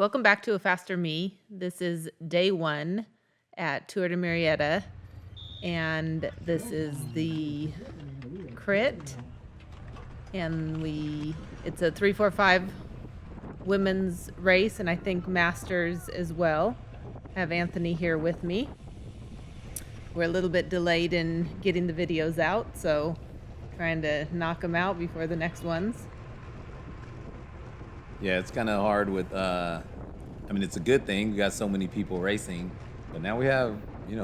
Welcome back to A Faster Me. This is day one at Tour de Murrieta, and this is the crit, and it's a 3-4-5 women's race, and I think masters as well. I have Anthony here with me. We're a little bit delayed in getting the videos out, so trying to knock them out before the next ones. Yeah, it's kind of hard with, it's a good thing. We got so many people racing, but now we have,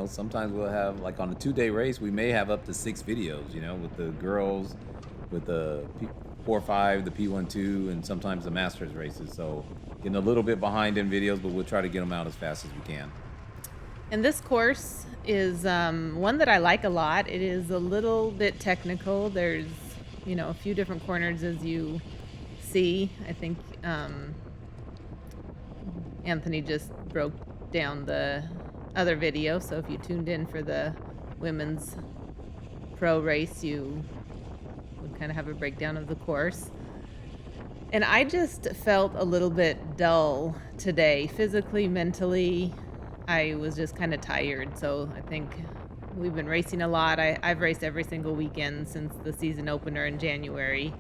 sometimes we'll have, like on a 2-day race, we may have up to 6 videos, with the girls, with the P45, the P12, and sometimes the Masters races. So getting a little bit behind in videos, but we'll try to get them out as fast as we can. And this course is one that I like a lot. It is a little bit technical. There's, a few different corners as you see. I think Anthony just broke down the other video, so if you tuned in for the women's pro race, you would kind of have a breakdown of the course. And I just felt a little bit dull today, physically, mentally. I was just kind of tired, so I think we've been racing a lot. I've raced every single weekend since the season opener in January.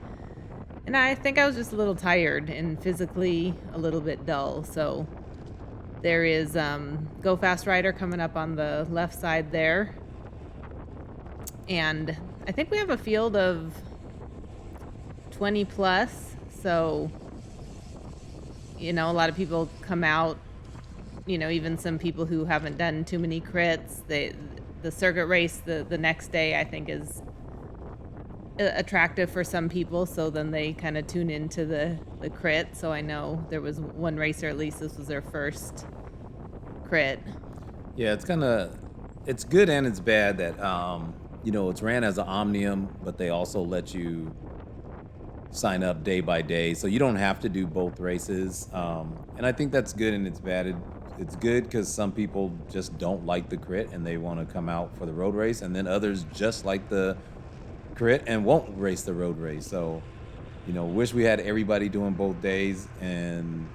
And I think I was just a little tired and physically a little bit dull. So there is Go Fast Rider coming up on the left side there. And I think we have a field of 20 plus. So, a lot of people come out, even some people who haven't done too many crits. The circuit race the next day, I think, is attractive for some people, so then they kind of tune into the crit. So I know there was one racer, at least this was their first crit. Yeah, it's good and it's bad that it's ran as an omnium, but they also let you sign up day by day, so you don't have to do both races. And I think that's good and it's bad. It's good because some people just don't like the crit and they want to come out for the road race, and then others just like the crit and won't race the road race. So, wish we had everybody doing both days, and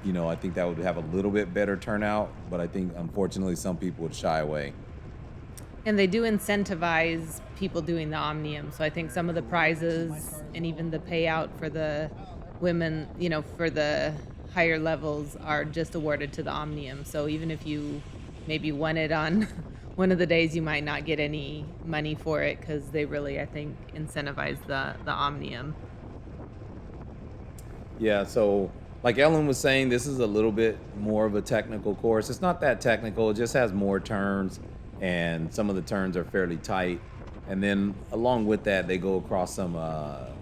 I think that would have a little bit better turnout, but I think unfortunately some people would shy away. And they do incentivize people doing the omnium, so I think some of the prizes and even the payout for the women, for the higher levels, are just awarded to the omnium. So even if you maybe won it on one of the days, you might not get any money for it because they really, I think, incentivize the omnium. Yeah, so like Ellen was saying, this is a little bit more of a technical course. It's not that technical, it just has more turns, and some of the turns are fairly tight. And then along with that, they go across some, kind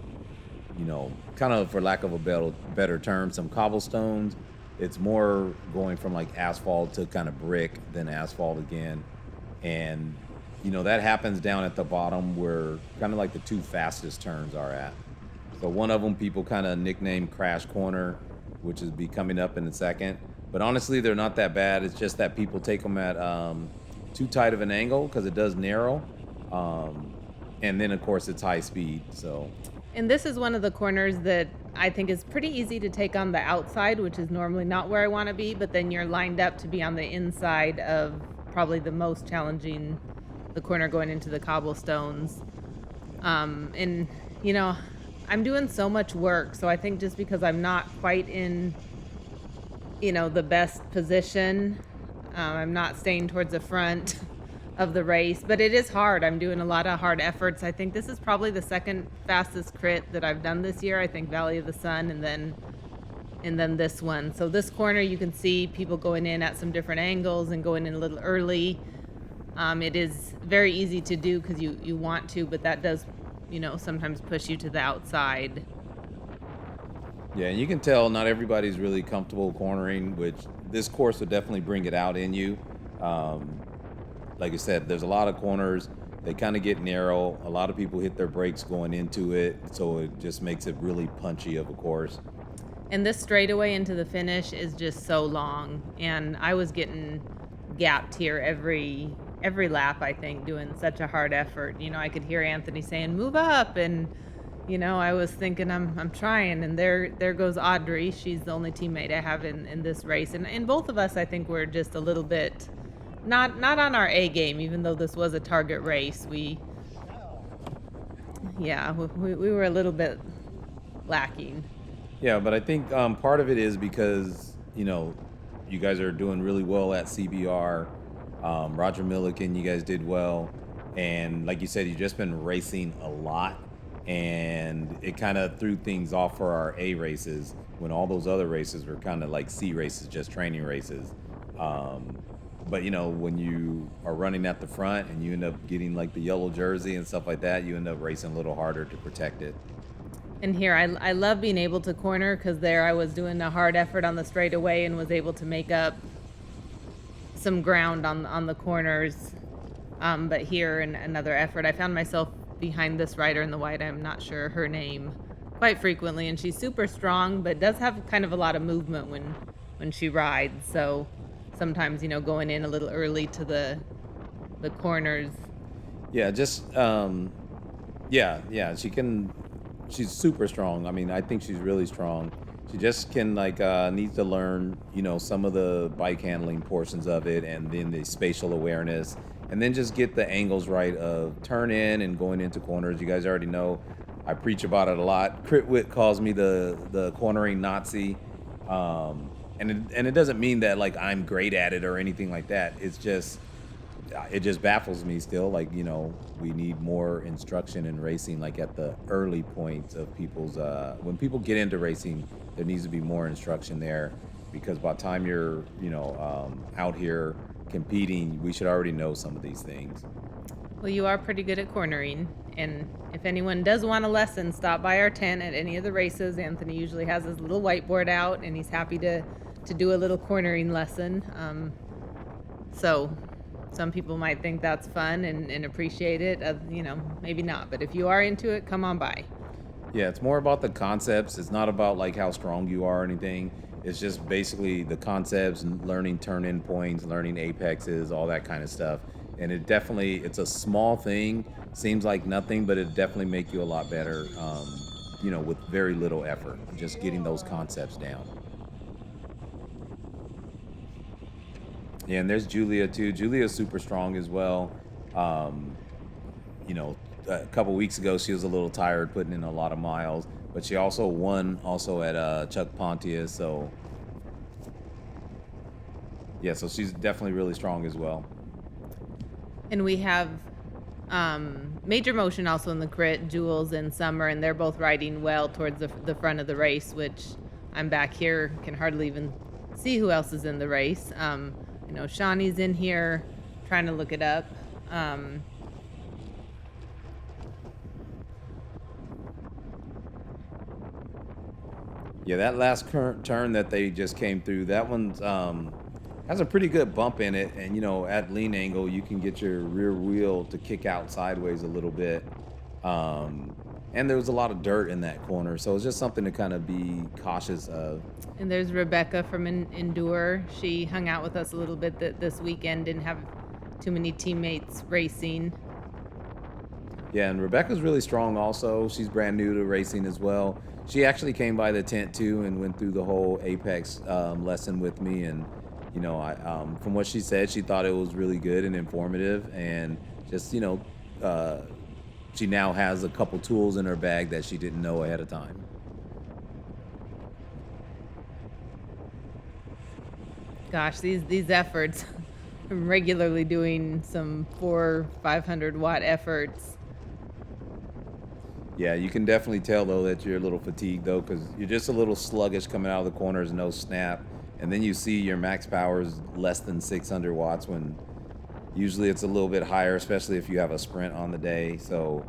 of, for lack of a better term, some cobblestones. It's more going from like asphalt to kind of brick than asphalt again. And, that happens down at the bottom where kind of like the 2 fastest turns are at. So one of them people kind of nicknamed Crash Corner, which is be coming up in a second. But honestly, they're not that bad. It's just that people take them at too tight of an angle because it does narrow. And then, of course, it's high speed. And this is one of the corners that I think is pretty easy to take on the outside, which is normally not where I want to be, but then you're lined up to be on the inside of probably the most challenging, the corner going into the cobblestones. And, I'm doing so much work, so I think just because I'm not quite in, the best position, I'm not staying towards the front of the race, but it is hard. I'm doing a lot of hard efforts. I think this is probably the second fastest crit that I've done this year. I think Valley of the Sun and then this one. So this corner, you can see people going in at some different angles and going in a little early. It is very easy to do because you want to, but that does, sometimes push you to the outside. Yeah, and you can tell not everybody's really comfortable cornering, which this course would definitely bring it out in you. Like I said, there's a lot of corners. They kind of get narrow. A lot of people hit their brakes going into it, so it just makes it really punchy of a course. And this straightaway into the finish is just so long, and I was getting gapped here every lap, I think, doing such a hard effort. I could hear Anthony saying, "Move up," and I was thinking I'm trying, and there goes Audrey. She's the only teammate I have in this race, and both of us I think we're just a little bit not on our A game, even though this was a target race. We were a little bit lacking. Yeah, but I think part of it is because you guys are doing really well at CBR. Roger Milliken, you guys did well, and like you said, you've just been racing a lot, and it kind of threw things off for our A races when all those other races were kind of like C races, just training races. Um, but when you are running at the front and you end up getting like the yellow jersey and stuff like that, you end up racing a little harder to protect it. And here, I love being able to corner because there I was doing a hard effort on the straightaway and was able to make up some ground on the corners. But here, in another effort, I found myself behind this rider in the white. I'm not sure her name quite frequently, and she's super strong, but does have kind of a lot of movement when she rides. So sometimes, going in a little early to the corners. Yeah, just yeah, she's super strong. I mean, I think she's really strong. She just can like needs to learn, some of the bike handling portions of it, and then the spatial awareness, and then just get the angles right of turn in and going into corners. You guys already know I preach about it a lot. Critwit calls me the cornering Nazi. And it doesn't mean that like I'm great at it or anything like that. It just baffles me still. Like, we need more instruction in racing, like at the early points of people's, when people get into racing, there needs to be more instruction there, because by the time you're, out here competing, we should already know some of these things. Well, you are pretty good at cornering, and if anyone does want a lesson, stop by our tent at any of the races. Anthony usually has his little whiteboard out, and he's happy to do a little cornering lesson. So some people might think that's fun and appreciate it. Maybe not. But if you are into it, come on by. Yeah, it's more about the concepts. It's not about like how strong you are or anything. It's just basically the concepts and learning turn-in points, learning apexes, all that kind of stuff. And it's a small thing. Seems like nothing, but it definitely make you a lot better, with very little effort. Just getting those concepts down. Yeah, and there's Julia too. Julia's super strong as well. Um, a couple weeks ago she was a little tired putting in a lot of miles, but she also won at Chuck Pontius. So yeah, so she's definitely really strong as well. And we have Major Motion also in the crit, Jules and Summer, and they're both riding well towards the front of the race, which I'm back here, can hardly even see who else is in the race. Shawnee's in here trying to look it up. Yeah, that last current turn that they just came through, that one's has a pretty good bump in it, and at lean angle you can get your rear wheel to kick out sideways a little bit. And there was a lot of dirt in that corner, so it's just something to kind of be cautious of. And there's Rebecca from Endure. She hung out with us a little bit this weekend, didn't have too many teammates racing. Yeah, and Rebecca's really strong also. She's brand new to racing as well. She actually came by the tent too and went through the whole Apex lesson with me. And, from what she said, she thought it was really good and informative. And just, she now has a couple tools in her bag that she didn't know ahead of time. Gosh, these efforts, I'm regularly doing some 400-500 watt efforts. Yeah, you can definitely tell though that you're a little fatigued though, because you're just a little sluggish coming out of the corners, no snap, and then you see your max power is less than 600 watts when usually it's a little bit higher, especially if you have a sprint on the day. So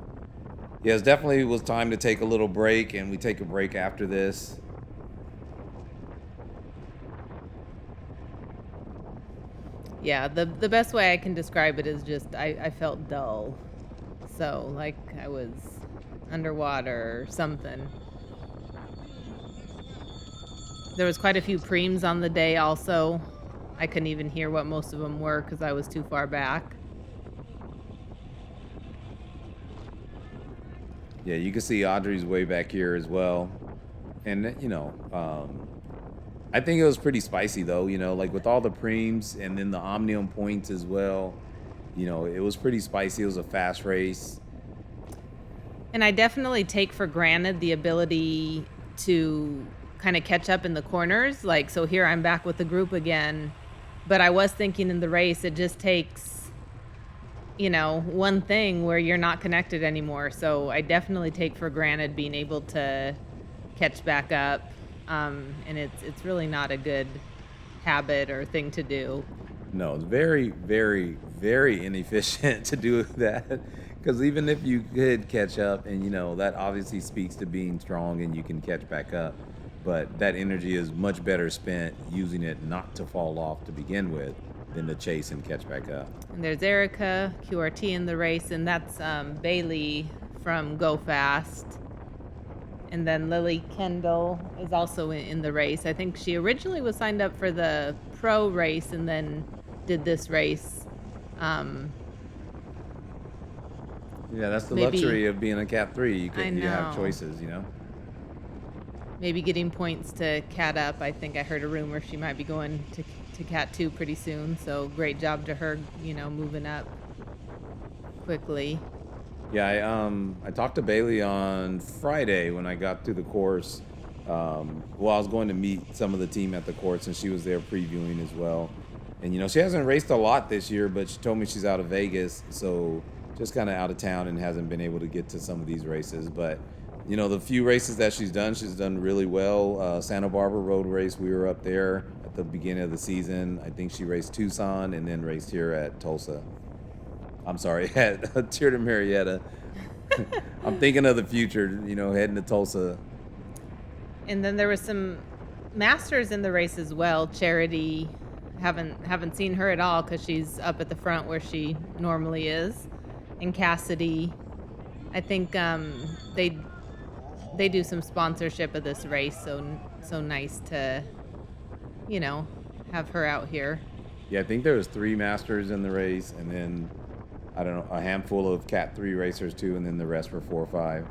yeah, it definitely was time to take a little break, and we take a break after this. Yeah, the best way I can describe it is just I felt dull. So like I was underwater or something. There was quite a few preems on the day also. I couldn't even hear what most of them were because I was too far back. Yeah, you can see Audrey's way back here as well. And, I think it was pretty spicy though, like with all the preems and then the Omnium points as well. It was pretty spicy. It was a fast race. And I definitely take for granted the ability to kind of catch up in the corners. Like, so here I'm back with the group again. But I was thinking in the race, it just takes, one thing where you're not connected anymore. So I definitely take for granted being able to catch back up. And it's really not a good habit or thing to do. No, it's very, very, very inefficient to do that. Because even if you could catch up, and that obviously speaks to being strong and you can catch back up, but that energy is much better spent using it not to fall off to begin with than to chase and catch back up. And there's Erica QRT in the race, and that's Bailey from Go Fast. And then Lily Kendall is also in the race. I think she originally was signed up for the pro race and then did this race. Yeah, that's the luxury of being a Cat 3. You have choices, Maybe getting points to Cat up. I think I heard a rumor she might be going to Cat 2 pretty soon. So great job to her, moving up quickly. Yeah, I talked to Bailey on Friday when I got through the course. I was going to meet some of the team at the course, and she was there previewing as well. And, she hasn't raced a lot this year, but she told me she's out of Vegas, so just kind of out of town and hasn't been able to get to some of these races. But, the few races that she's done really well. Santa Barbara road race, we were up there at the beginning of the season. I think she raced Tucson and then raced here at Tulsa. I'm sorry, at Tier to Murrieta. I'm thinking of the future, heading to Tulsa. And then there was some masters in the race as well. Charity, haven't seen her at all because she's up at the front where she normally is. And Cassidy, I think they do some sponsorship of this race, so nice to, have her out here. Yeah, I think there was 3 masters in the race, and then I don't know, a handful of Cat 3 racers too, and then the rest were 4 or 5.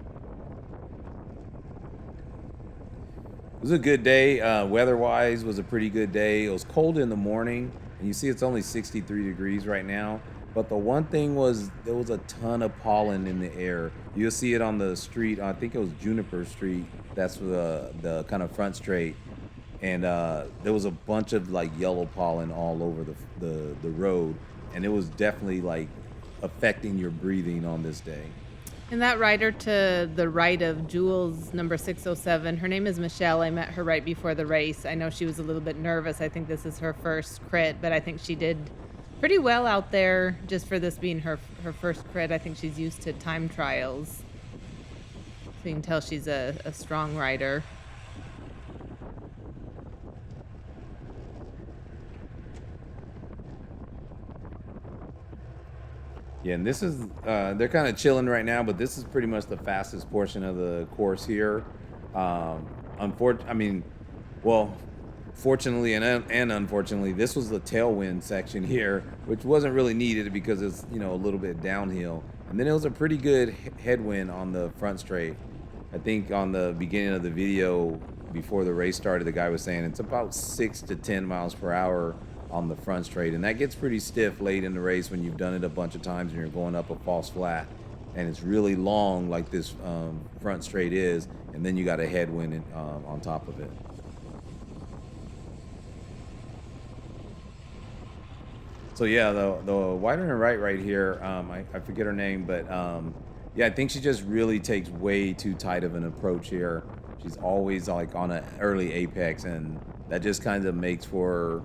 It was a good day. Weather-wise, was a pretty good day. It was cold in the morning, and you see it's only 63 degrees right now. But the one thing was there was a ton of pollen in the air. You'll see it on the street. I think it was Juniper Street. That's the kind of front straight. And there was a bunch of like yellow pollen all over the road. And it was definitely like affecting your breathing on this day. And that rider to the right of Jules, number 607, her name is Michelle. I met her right before the race. I know she was a little bit nervous. I think this is her first crit, but I think she did pretty well out there just for this being her first crit. I think she's used to time trials. So you can tell she's a strong rider. Yeah, and this is, they're kind of chilling right now, but this is pretty much the fastest portion of the course here. Fortunately and unfortunately, this was the tailwind section here, which wasn't really needed because it's, a little bit downhill. And then it was a pretty good headwind on the front straight. I think on the beginning of the video, before the race started, the guy was saying it's about 6 to 10 miles per hour on the front straight, and that gets pretty stiff late in the race when you've done it a bunch of times and you're going up a false flat and it's really long like this front straight is, and then you got a headwind on top of it. So yeah, the wider and right here, I forget her name, but yeah, I think she just really takes way too tight of an approach here. She's always like on an early apex, and that just kind of makes for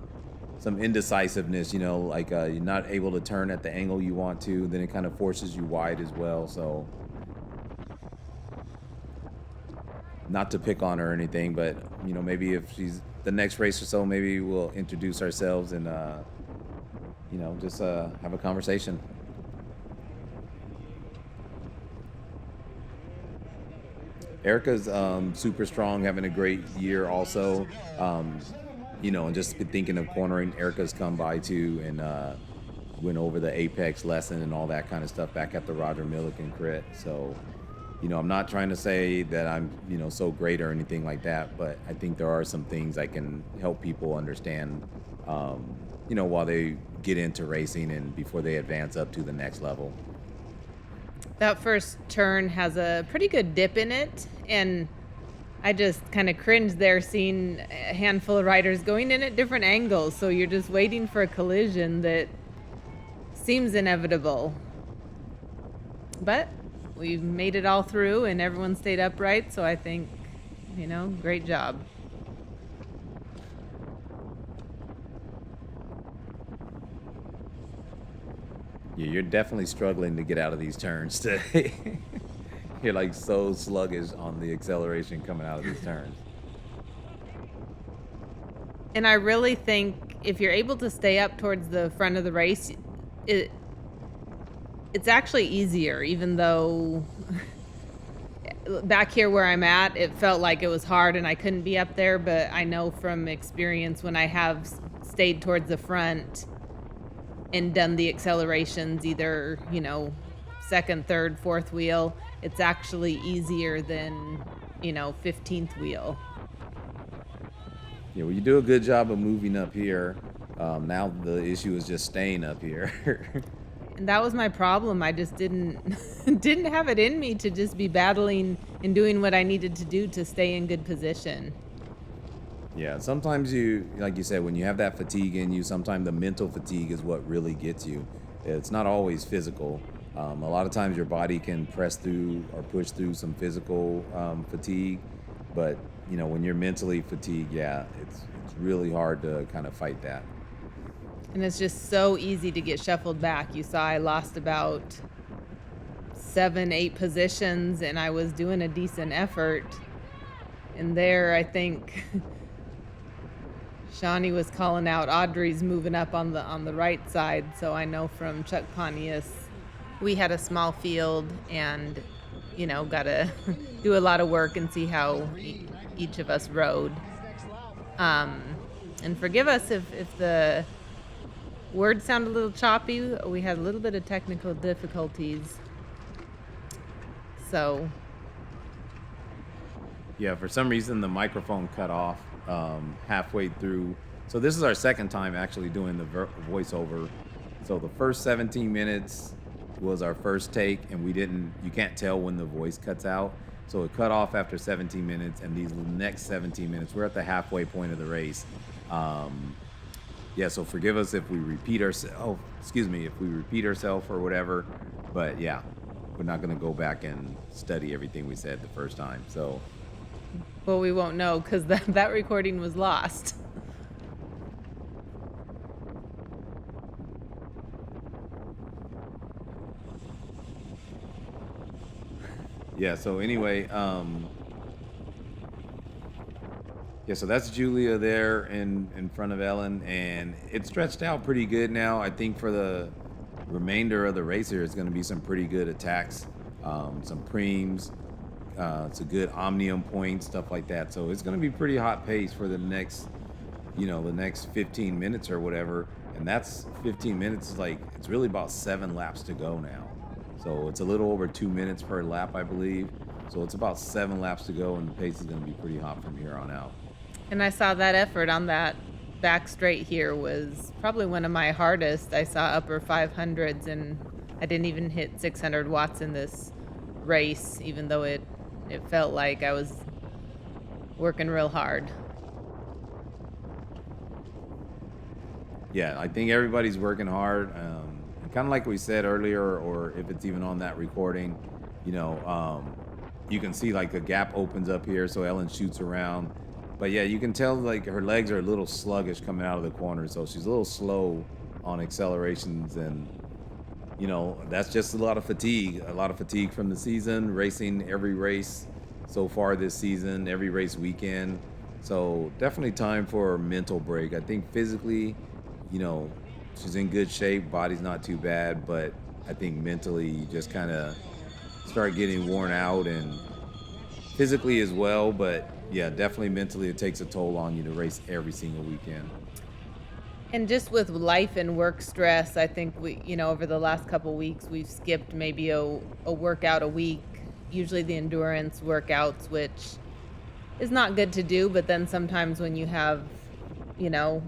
some indecisiveness, like you're not able to turn at the angle you want to, then it kind of forces you wide as well. So not to pick on her or anything, but maybe if she's the next race or so, maybe we'll introduce ourselves and just have a conversation. Erica's super strong, having a great year also. And just thinking of cornering, Erica's come by too and went over the apex lesson and all that kind of stuff back at the Roger Milliken crit. So I'm not trying to say that I'm, so great or anything like that, but I think there are some things I can help people understand, while they get into racing and before they advance up to the next level. That first turn has a pretty good dip in it, and I just kind of cringed there seeing a handful of riders going in at different angles. So you're just waiting for a collision that seems inevitable. But we made it all through and everyone stayed upright. So I think, great job. Yeah, you're definitely struggling to get out of these turns today. You're like so sluggish on the acceleration coming out of these turns. And I really think if you're able to stay up towards the front of the race, it it's actually easier, even though back here where I'm at, it felt like it was hard and I couldn't be up there. But I know from experience when I have stayed towards the front and done the accelerations, either, second, third, fourth wheel, it's actually easier than, 15th wheel. Yeah, well, you do a good job of moving up here. Now the issue is just staying up here. And that was my problem. I just didn't didn't have it in me to just be battling and doing what I needed to do to stay in good position. Yeah, sometimes like you said, when you have that fatigue in you, sometimes the mental fatigue is what really gets you. It's not always physical. A lot of times your body can press through or push through some physical fatigue, but when you're mentally fatigued, yeah, it's really hard to kind of fight that. And it's just so easy to get shuffled back. You saw I lost about 7, 8 positions and I was doing a decent effort. And there, I think Shawnee was calling out Audrey's moving up on the right side. So I know from Chuck Pontius, we had a small field and, got to do a lot of work and see how each of us rode. And forgive us if the words sound a little choppy. We had a little bit of technical difficulties. So. Yeah, for some reason the microphone cut off halfway through. So this is our second time actually doing the voiceover. So the first 17 minutes was our first take, and you can't tell when the voice cuts out. So it cut off after 17 minutes, and these next 17 minutes, we're at the halfway point of the race. Yeah, so forgive us if we repeat ourselves. If we repeat ourselves or whatever. But yeah, we're not going to go back and study everything we said the first time. So. Well, we won't know because that recording was lost. Yeah, so anyway, yeah, so that's Julia there in front of Ellen, and it's stretched out pretty good now. I think for the remainder of the race here, it's going to be some pretty good attacks, some preems, it's a good omnium point, stuff like that. So it's going to be pretty hot pace for the next 15 minutes or whatever. And that's 15 minutes is like, it's really about 7 laps to go now. So it's a little over 2 minutes per lap, I believe. So it's about 7 laps to go, and the pace is going to be pretty hot from here on out. And I saw that effort on that back straight here was probably one of my hardest. I saw upper 500s, and I didn't even hit 600 watts in this race, even though it felt like I was working real hard. Yeah, I think everybody's working hard. Kind of like we said earlier, or if it's even on that recording, you can see like a gap opens up here, so Ellen shoots around. But yeah, you can tell like her legs are a little sluggish coming out of the corner, so she's a little slow on accelerations, and that's just a lot of fatigue from the season, racing every race so far this season, every race weekend. So definitely time for a mental break. I think physically, she's in good shape, body's not too bad, but I think mentally you just kind of start getting worn out, and physically as well, but yeah, definitely mentally it takes a toll on you to race every single weekend. And just with life and work stress, I think we, over the last couple weeks, we've skipped maybe a workout a week usually the endurance workouts, which is not good to do, but then sometimes when you have, you know,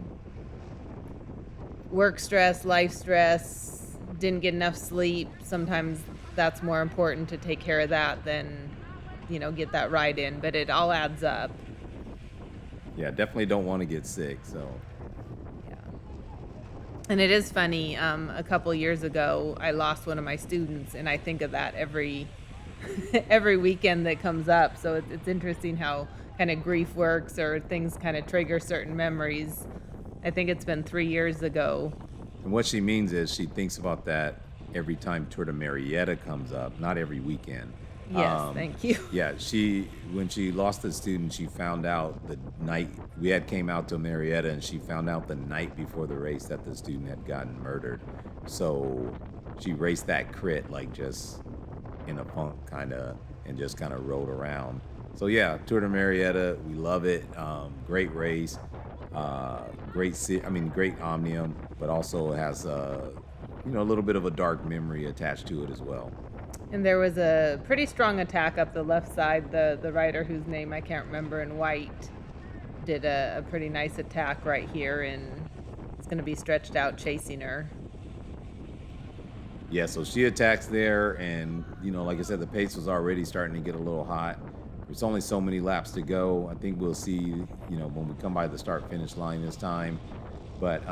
work stress, life stress, didn't get enough sleep, sometimes that's more important to take care of that than, get that ride in, but it all adds up. Yeah, definitely don't want to get sick. So Yeah. And it is funny, a couple years ago, I lost one of my students, and I think of that every every weekend that comes up. So it's interesting how kind of grief works or things kind of trigger certain memories. I think it's been 3 years ago. and what she means is she thinks about that every time Tour de Marietta comes up, not every weekend. Yes, thank you. Yeah, when she lost the student, she found out the night we had came out to Marietta, and she found out the night before the race that the student had gotten murdered. So she raced that crit like just in a funk kind of, and just kind of rode around. So yeah, Tour de Marietta, we love it. Great race, great omnium, but also has a little bit of a dark memory attached to it as well. And there was a pretty strong attack up the left side. The rider whose name I can't remember in white did a pretty nice attack right here, and it's going to be stretched out chasing her. Yeah, so she attacks there, and like I said, the pace was already starting to get a little hot. There's only so many laps to go. I think we'll see, when we come by the start-finish line this time. But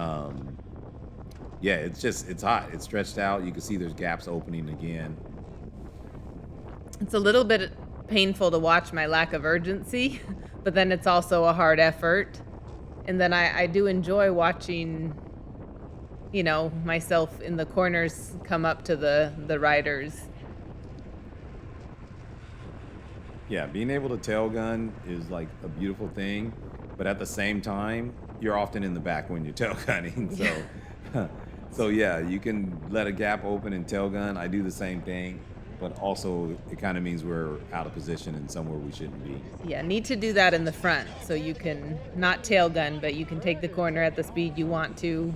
yeah, it's hot. It's stretched out. You can see there's gaps opening again. It's a little bit painful to watch my lack of urgency, but then it's also a hard effort. And then I do enjoy watching, myself in the corners come up to the riders. Yeah, being able to tail gun is like a beautiful thing, but at the same time, you're often in the back when you're tail gunning. So, so yeah, you can let a gap open and tail gun. I do the same thing, but also it kind of means we're out of position and somewhere we shouldn't be. Yeah, need to do that in the front so you can not tail gun, but you can take the corner at the speed you want to,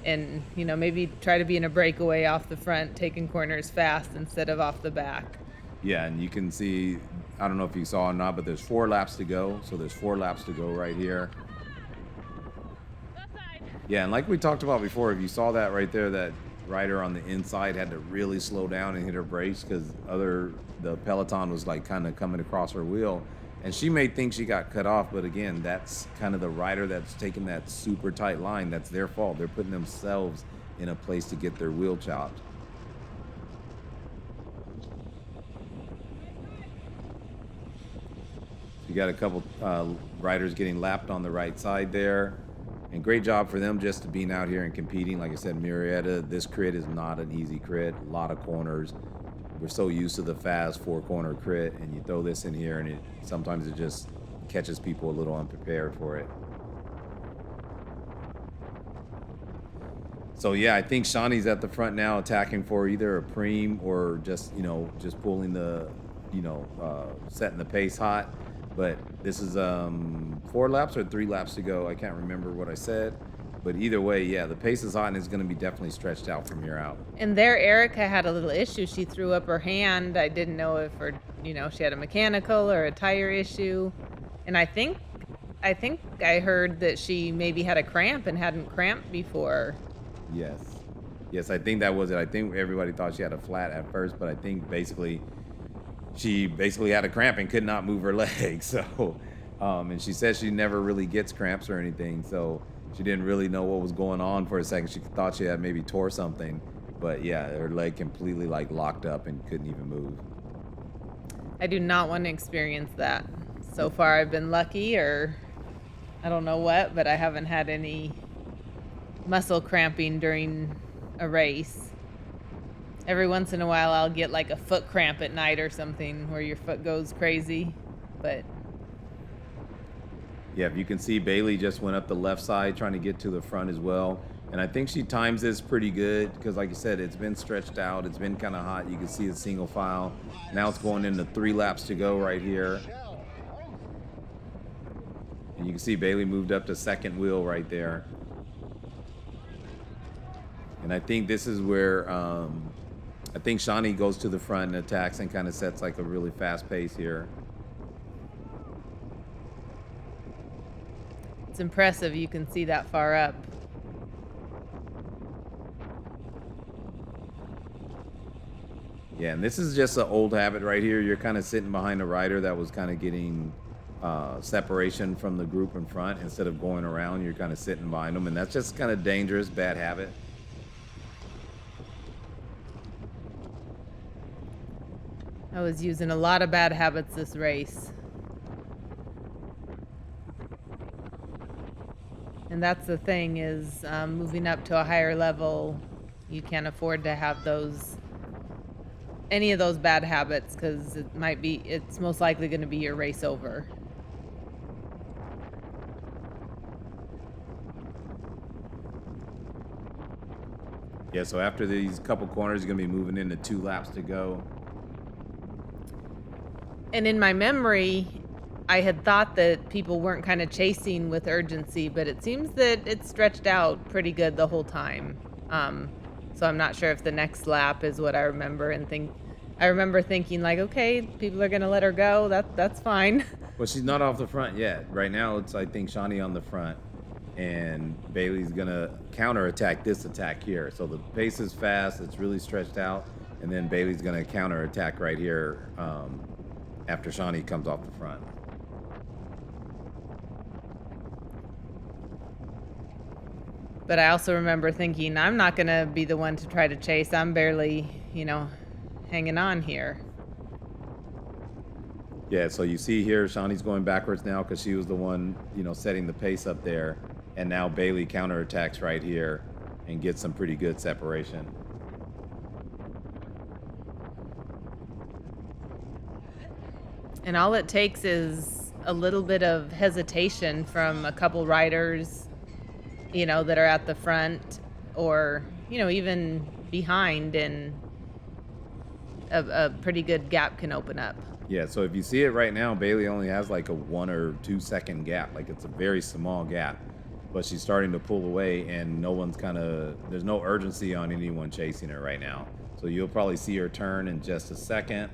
and maybe try to be in a breakaway off the front, taking corners fast instead of off the back. Yeah, and you can see, I don't know if you saw or not, but there's 4 laps to go. So there's 4 laps to go right here. Yeah, and like we talked about before, if you saw that right there, that rider on the inside had to really slow down and hit her brakes because the peloton was like kind of coming across her wheel, and she may think she got cut off, but again, that's kind of the rider that's taking that super tight line. That's their fault. They're putting themselves in a place to get their wheel chopped. You got a couple riders getting lapped on the right side there. And great job for them just to being out here and competing. Like I said, Murrieta, this crit is not an easy crit. A lot of corners. We're so used to the fast 4-corner crit, and you throw this in here, and sometimes it just catches people a little unprepared for it. So yeah, I think Shawnee's at the front now, attacking for either a preem or just pulling the setting the pace hot. But this is 4 laps or 3 laps to go. I can't remember what I said. But either way, yeah, the pace is hot, and it's going to be definitely stretched out from here out. And there, Erica had a little issue. She threw up her hand. I didn't know if she had a mechanical or a tire issue. And I think I heard that she maybe had a cramp and hadn't cramped before. Yes, I think that was it. I think everybody thought she had a flat at first, but I think she basically had a cramp and could not move her leg. So, and she says she never really gets cramps or anything. So she didn't really know what was going on for a second. She thought she had maybe tore something, but yeah, her leg completely like locked up and couldn't even move. I do not want to experience that. So far, I've been lucky, or I don't know what, but I haven't had any muscle cramping during a race. Every once in a while, I'll get like a foot cramp at night or something where your foot goes crazy, but yeah, if you can see, Bailey just went up the left side trying to get to the front as well. And I think she times this pretty good because, like you said, it's been stretched out. It's been kind of hot. You can see the single file. Now it's going into 3 laps to go right here. And you can see Bailey moved up to second wheel right there. And I think this is where I think Shawnee goes to the front and attacks and kind of sets like a really fast pace here. It's impressive you can see that far up. Yeah, and this is just an old habit right here. You're kind of sitting behind a rider that was kind of getting separation from the group in front. Instead of going around, you're kind of sitting behind them, and that's just kind of dangerous, bad habit. I was using a lot of bad habits this race. And that's the thing is moving up to a higher level, you can't afford to have any of those bad habits because it's most likely going to be your race over. Yeah, so after these couple corners, you're going to be moving into 2 laps to go. And in my memory, I had thought that people weren't kind of chasing with urgency, but it seems that it's stretched out pretty good the whole time. So I'm not sure if the next lap is what I remember I remember thinking like, okay, people are going to let her go. That's fine. Well, she's not off the front yet. Right now, it's, I think, Shawnee on the front, and Bailey's going to counterattack this attack here. So the pace is fast. It's really stretched out, and then Bailey's going to counterattack right here after Shawnee comes off the front. But I also remember thinking, I'm not going to be the one to try to chase. I'm barely, hanging on here. Yeah, so you see here, Shawnee's going backwards now because she was the one, setting the pace up there. And now Bailey counterattacks right here and gets some pretty good separation. And all it takes is a little bit of hesitation from a couple riders, that are at the front or, even behind, and a pretty good gap can open up. Yeah, so if you see it right now, Bailey only has like a 1 or 2 second gap. Like it's a very small gap, but she's starting to pull away and there's no urgency on anyone chasing her right now. So you'll probably see her turn in just a second.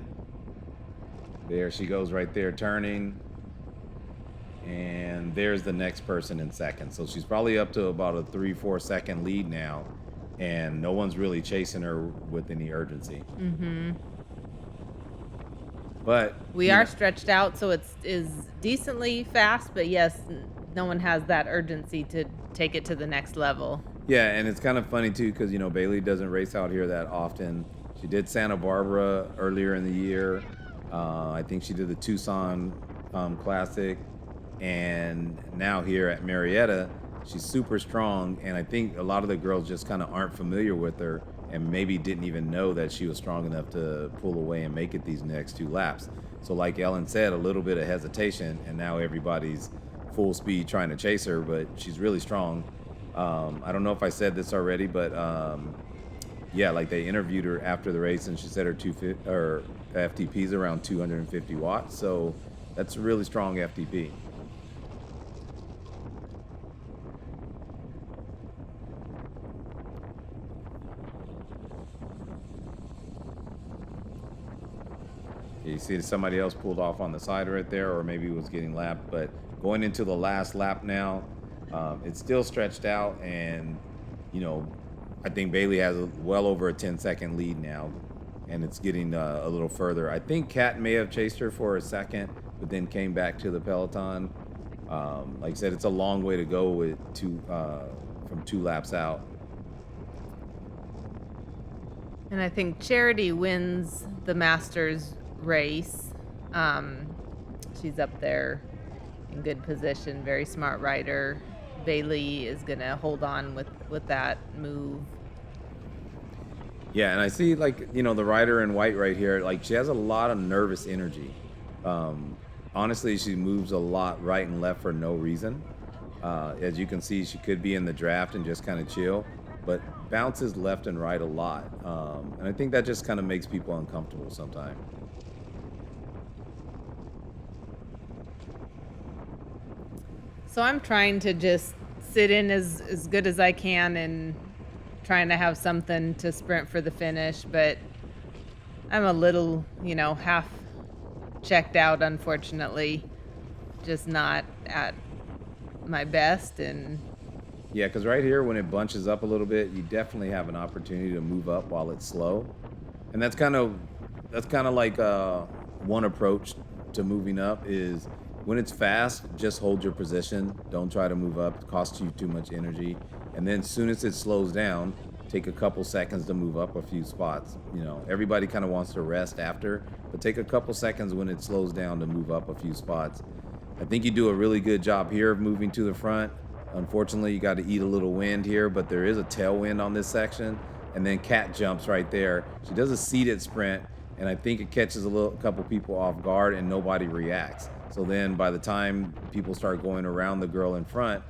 There she goes right there turning. And there's the next person in second. So she's probably up to about a 3-4 second lead now. And no one's really chasing her with any urgency. Mm-hmm. But we are stretched out, so it is decently fast. But yes, no one has that urgency to take it to the next level. Yeah, and it's kind of funny too because Bailey doesn't race out here that often. She did Santa Barbara earlier in the year. I think she did the Tucson Classic, and now here at Murrieta, she's super strong. And I think a lot of the girls just kind of aren't familiar with her and maybe didn't even know that she was strong enough to pull away and make it these next 2 laps. So like Ellen said, a little bit of hesitation, and now everybody's full speed trying to chase her, but she's really strong. I don't know if I said this already, but yeah, like they interviewed her after the race, and she said her FTP is around 250 watts, so that's a really strong FTP. You see somebody else pulled off on the side right there, or maybe was getting lapped. But going into the last lap now, it's still stretched out, and I think Bailey has well over a 10-second lead now, and it's getting a little further. I think Kat may have chased her for a second, but then came back to the peloton. Like I said, it's a long way to go with from 2 laps out. And I think Charity wins the Masters race. She's up there in good position, very smart rider. Bailey is gonna hold on with that move. Yeah, and I see the rider in white right here, like she has a lot of nervous energy. Honestly, she moves a lot right and left for no reason. As you can see, she could be in the draft and just kind of chill, but bounces left and right a lot. And I think that just kind of makes people uncomfortable sometimes. So I'm trying to just sit in as good as I can and trying to have something to sprint for the finish, but I'm a little, half checked out, unfortunately, just not at my best. And Yeah, because right here, when it bunches up a little bit, you definitely have an opportunity to move up while it's slow, and that's kind of like one approach to moving up is when it's fast, just hold your position. Don't try to move up; it costs you too much energy. And then, soon as it slows down, take a couple seconds to move up a few spots. Everybody kind of wants to rest after, but take a couple seconds when it slows down to move up a few spots. I think you do a really good job here of moving to the front. Unfortunately, you got to eat a little wind here, but there is a tailwind on this section. And then Kat jumps right there. She does a seated sprint, and I think it catches a couple people off guard, and nobody reacts. So then, by the time people start going around the girl in front,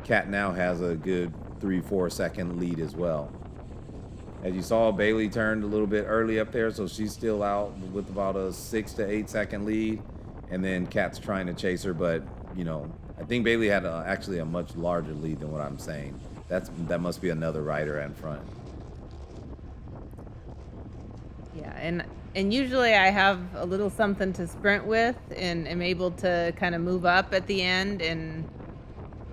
Kat now has a good 3-4 second lead as well. As you saw, Bailey turned a little bit early up there, so she's still out with about a 6 to 8 second lead. And then Kat's trying to chase her, but I think Bailey had actually a much larger lead than what I'm saying. That must be another rider in front. yeah, and usually I have a little something to sprint with and am able to kind of move up at the end, and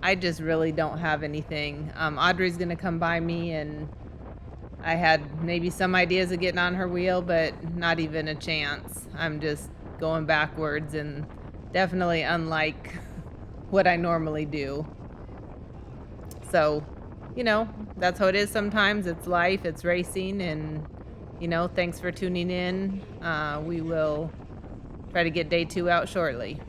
I just really don't have anything. Audrey's gonna come by me, and I had maybe some ideas of getting on her wheel, but not even a chance. I'm just going backwards, and definitely unlike what I normally do. So, that's how it is sometimes. It's life, it's racing, and, thanks for tuning in. We will try to get day 2 out shortly.